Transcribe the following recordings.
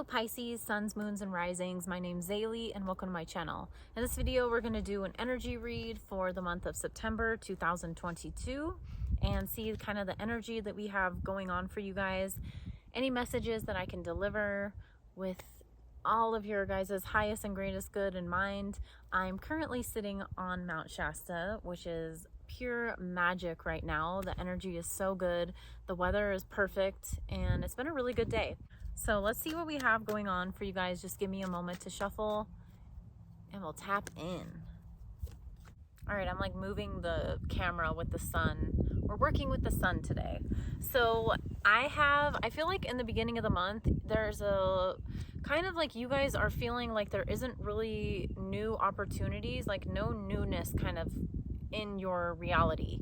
Hello Pisces, suns, moons, and risings. My name's Zayleigh and welcome to my channel. In this video, we're going to do an energy read for the month of September 2022 and see kind of the energy that we have going on for you guys. Any messages that I can deliver with all of your guys' highest and greatest good in mind. I'm currently sitting on Mount Shasta, which is pure magic right now. The energy is so good. The weather is perfect and it's been a really good day. So let's see what we have going on for you guys. Just give me a moment to shuffle and we'll tap in. All right, I'm like moving the camera with the sun. We're working with the sun today. So I feel like in the beginning of the month, there's a kind of like you guys are feeling like there isn't really new opportunities, like no newness kind of in your reality.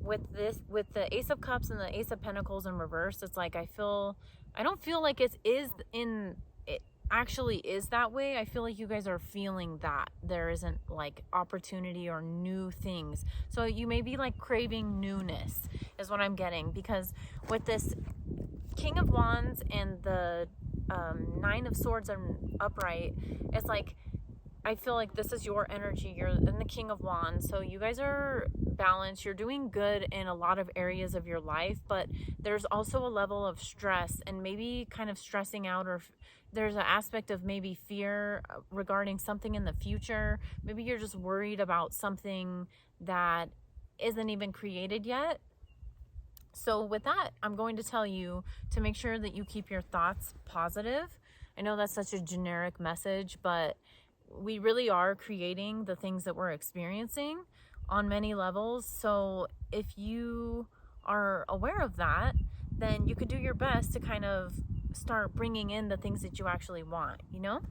With the Ace of Cups and the Ace of Pentacles in reverse, it's like I don't feel like it actually is that way. I feel like you guys are feeling that there isn't like opportunity or new things. So you may be like craving newness is what I'm getting, because with this King of Wands and the Nine of Swords and upright, it's like I feel like this is your energy. You're in the King of Wands. So you guys are balanced. You're doing good in a lot of areas of your life, but there's also a level of stress and maybe kind of stressing out, or there's an aspect of maybe fear regarding something in the future. Maybe you're just worried about something that isn't even created yet. So with that, I'm going to tell you to make sure that you keep your thoughts positive. I know that's such a generic message, but we really are creating the things that we're experiencing on many levels. So if you are aware of that, then you could do your best to kind of start bringing in the things that you actually want, you know?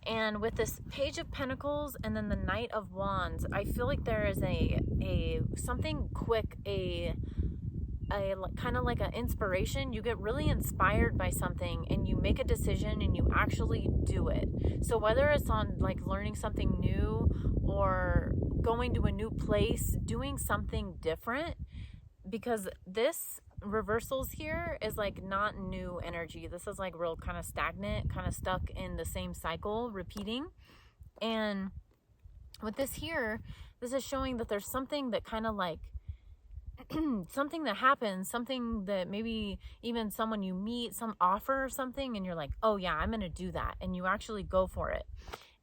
And with this Page of Pentacles and then the Knight of Wands, I feel like there is a something quick, a kind of like an inspiration. You get really inspired by something and you make a decision and you actually do it. So whether it's on like learning something new or going to a new place, doing something different, because this reversals here is like not new energy. This is like real kind of stagnant, kind of stuck in the same cycle, repeating. And with this here, this is showing that there's something that kind of like something that happens, something that maybe even someone you meet, some offer or something, and you're like, oh yeah, I'm going to do that. And you actually go for it.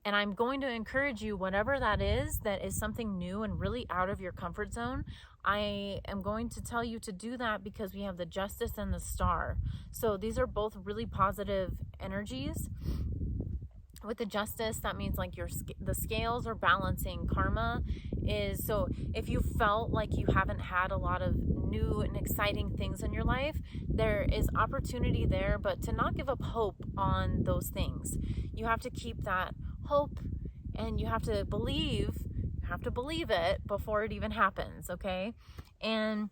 And I'm going to encourage you, whatever that is something new and really out of your comfort zone. I am going to tell you to do that because we have the Justice and the Star. So these are both really positive energies. With the Justice, that means like the scales are balancing. Karma is, so if you felt like you haven't had a lot of new and exciting things in your life, there is opportunity there, but to not give up hope on those things. You have to keep that hope and you have to believe it before it even happens, okay? And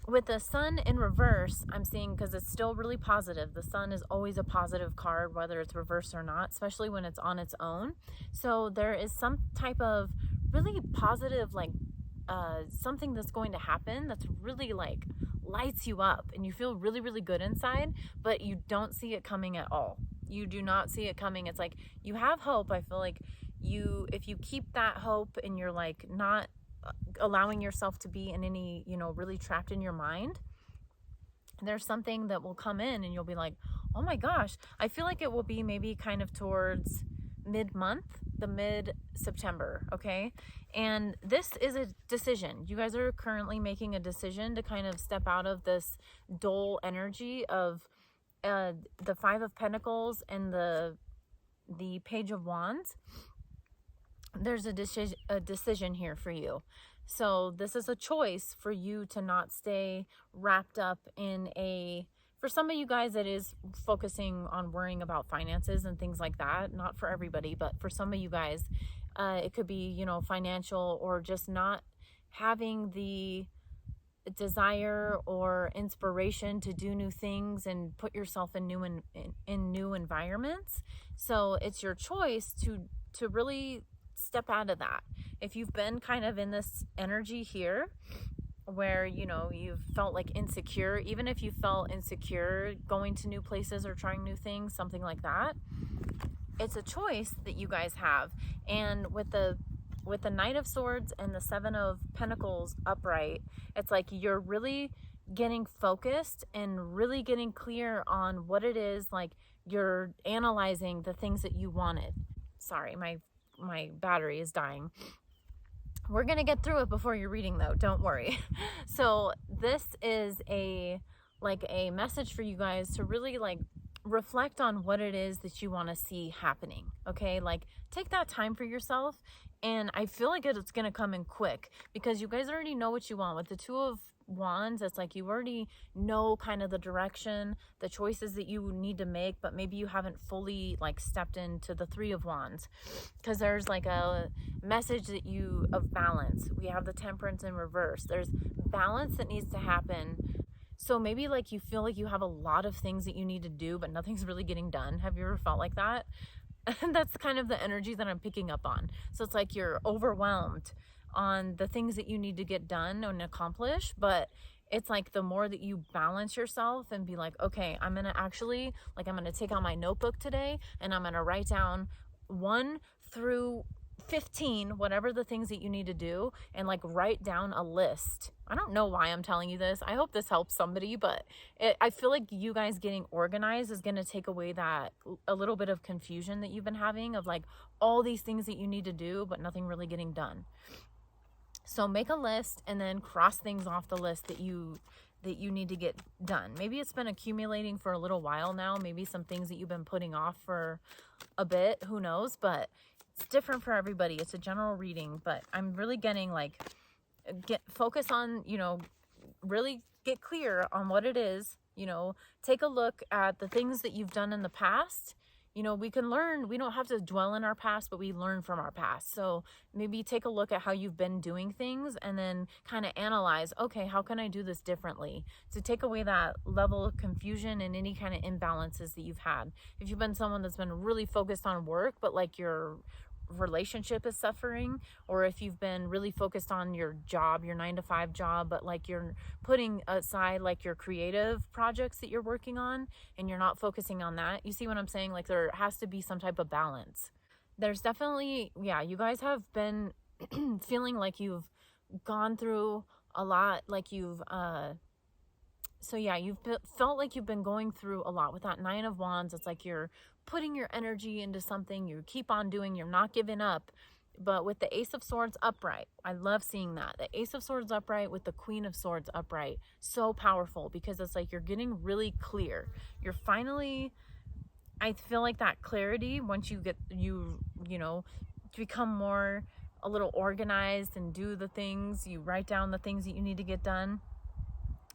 with the Sun in reverse, I'm seeing, because it's still really positive. The Sun is always a positive card, whether it's reversed or not, especially when it's on its own. So there is some type of really positive, like something that's going to happen that's really like lights you up and you feel really, really good inside, but you don't see it coming at all. You do not see it coming. It's like you have hope. I feel like if you keep that hope and you're like not allowing yourself to be in any, really trapped in your mind, there's something that will come in and you'll be like, oh my gosh. I feel like it will be maybe kind of towards mid-September, okay? And this is a decision. You guys are currently making a decision to kind of step out of this dull energy of the Five of Pentacles and the Page of Wands. There's a decision here for you. So this is a choice for you to not stay wrapped up in for some of you guys, it is focusing on worrying about finances and things like that. Not for everybody, but for some of you guys, it could be, financial, or just not having the desire or inspiration to do new things and put yourself in new environments. So it's your choice to really step out of that. If you've been kind of in this energy here where, you know, you've felt like insecure, even if you felt insecure going to new places or trying new things, something like that. It's a choice that you guys have. And with the Knight of Swords and the Seven of Pentacles upright, it's like you're really getting focused and really getting clear on what it is. Like, you're analyzing the things that you wanted. Sorry, my battery is dying. We're gonna get through it before your reading though, don't worry. So this is a message for you guys to really like reflect on what it is that you want to see happening. Okay, like take that time for yourself, and I feel like it's gonna come in quick because you guys already know what you want. With the Two of Wands, it's like you already know kind of the direction, the choices that you need to make, but maybe you haven't fully like stepped into the Three of Wands, because there's like a message that you of balance. We have the Temperance in reverse. There's balance that needs to happen. So maybe like you feel like you have a lot of things that you need to do, but nothing's really getting done. Have you ever felt like that? And that's kind of the energy that I'm picking up on. So it's like you're overwhelmed on the things that you need to get done and accomplish, but it's like the more that you balance yourself and be like, okay, I'm gonna take out my notebook today and I'm gonna write down 1 through 15, whatever the things that you need to do, and like write down a list. I don't know why I'm telling you this. I hope this helps somebody, but I feel like you guys getting organized is going to take away that a little bit of confusion that you've been having of like all these things that you need to do, but nothing really getting done. So make a list and then cross things off the list that you need to get done. Maybe it's been accumulating for a little while now. Maybe some things that you've been putting off for a bit, who knows, but it's different for everybody. It's a general reading, but I'm really getting like, focus on, you know, really get clear on what it is, you know, take a look at the things that you've done in the past. You know, we can learn, we don't have to dwell in our past, but we learn from our past. So maybe take a look at how you've been doing things and then kind of analyze, okay, how can I do this differently? To take away that level of confusion and any kind of imbalances that you've had. If you've been someone that's been really focused on work, but like your relationship is suffering, or if you've been really focused on your job, your 9-to-5 job, but like you're putting aside like your creative projects that you're working on and you're not focusing on that. You see what I'm saying? Like there has to be some type of balance. There's definitely, yeah, you guys have been feeling like you've gone through a lot, like you've so yeah, you've felt like you've been going through a lot. With that Nine of Wands, it's like you're putting your energy into something, you keep on doing, you're not giving up. But with the Ace of Swords upright, I love seeing that. The Ace of Swords upright with the Queen of Swords upright, so powerful, because it's like you're getting really clear. You're finally, I feel like that clarity, once you get, you know, become more a little organized and do the things, you write down the things that you need to get done.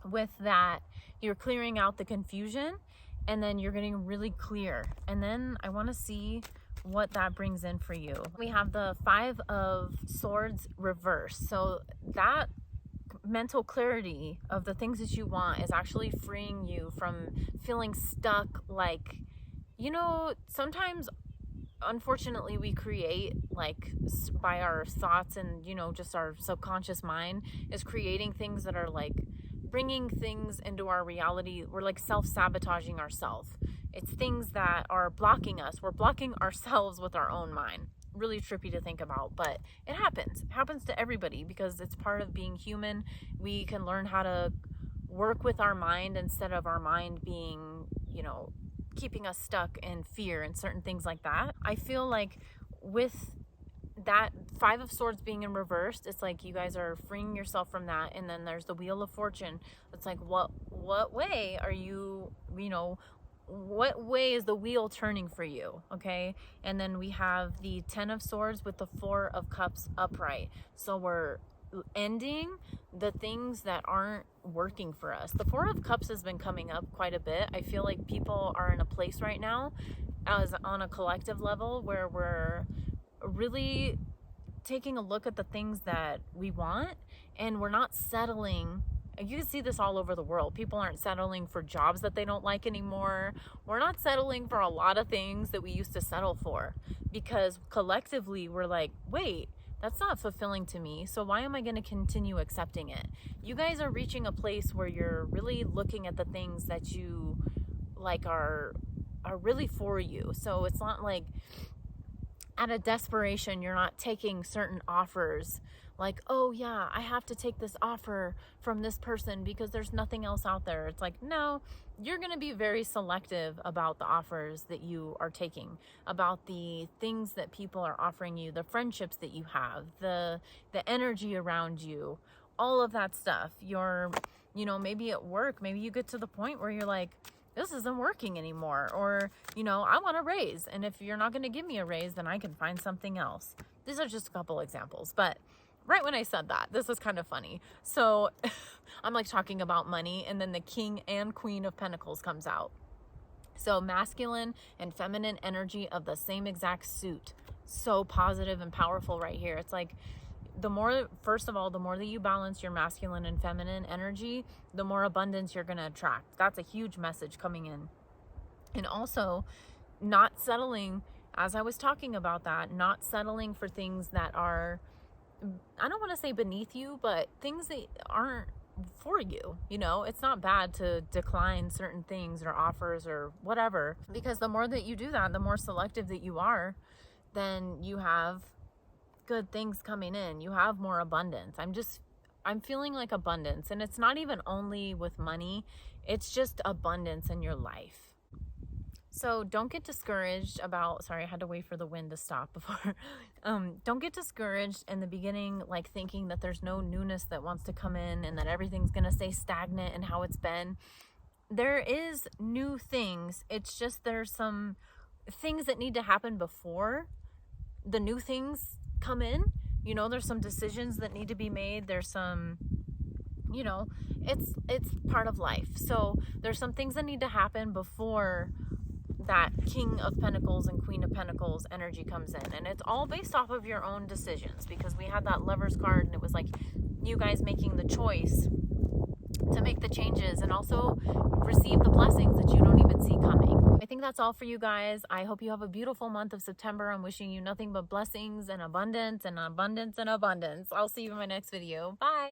With that, you're clearing out the confusion, and then you're getting really clear. And then I want to see what that brings in for you. We have the Five of Swords reverse. So that mental clarity of the things that you want is actually freeing you from feeling stuck. Like, you know, sometimes unfortunately we create, like, by our thoughts, and you know, just our subconscious mind is creating things that are like bringing things into our reality. We're like self-sabotaging ourselves. It's things that are blocking us. We're blocking ourselves with our own mind. Really trippy to think about, but it happens. It happens to everybody because it's part of being human. We can learn how to work with our mind instead of our mind being, you know, keeping us stuck in fear and certain things like that. I feel like with that Five of Swords being in reverse, it's like you guys are freeing yourself from that. And then there's the Wheel of Fortune. It's like, what way are you, you know, what way is the wheel turning for you? Okay. And then we have the Ten of Swords with the Four of Cups upright. So we're ending the things that aren't working for us. The Four of Cups has been coming up quite a bit. I feel like people are in a place right now, as on a collective level, where we're really taking a look at the things that we want, and we're not settling. You can see this all over the world. People aren't settling for jobs that they don't like anymore. We're not settling for a lot of things that we used to settle for, because collectively we're like, wait, That's not fulfilling to me. So why am I going to continue accepting it? You guys are reaching a place where you're really looking at the things that you like are really for you. So it's not like out of desperation, you're not taking certain offers like, oh yeah, I have to take this offer from this person because there's nothing else out there. It's like, no, you're going to be very selective about the offers that you are taking, about the things that people are offering you, the friendships that you have, the energy around you, all of that stuff. You're, you know, maybe at work, maybe you get to the point where you're like, this isn't working anymore, or, you know, I want a raise, and if you're not going to give me a raise, then I can find something else. These are just a couple examples, but right when I said that, this is kind of funny. So I'm like talking about money, and then the King and Queen of Pentacles comes out. So masculine and feminine energy of the same exact suit. So positive and powerful right here. It's like, the more, first of all, the more that you balance your masculine and feminine energy, the more abundance you're going to attract. That's a huge message coming in. And also, not settling, as I was talking about that, not settling for things that are, I don't want to say beneath you, but things that aren't for you. You know, it's not bad to decline certain things or offers or whatever, because the more that you do that, the more selective that you are, then you have good things coming in. You have more abundance. I'm feeling like abundance, and it's not even only with money, it's just abundance in your life. So don't get discouraged about, sorry, I had to wait for the wind to stop before. Don't get discouraged in the beginning, like thinking that there's no newness that wants to come in and that everything's going to stay stagnant and how it's been. There is new things. It's just there's some things that need to happen before the new things come in. You know, there's some decisions that need to be made. There's some, you know, it's part of life. So there's some things that need to happen before that King of Pentacles and Queen of Pentacles energy comes in. And it's all based off of your own decisions, because we had that Lovers card, and it was like you guys making the choice to make the changes and also receive the blessings that you don't even see coming. I think that's all for you guys. I hope you have a beautiful month of September. I'm wishing you nothing but blessings and abundance and abundance and abundance. I'll see you in my next video. Bye.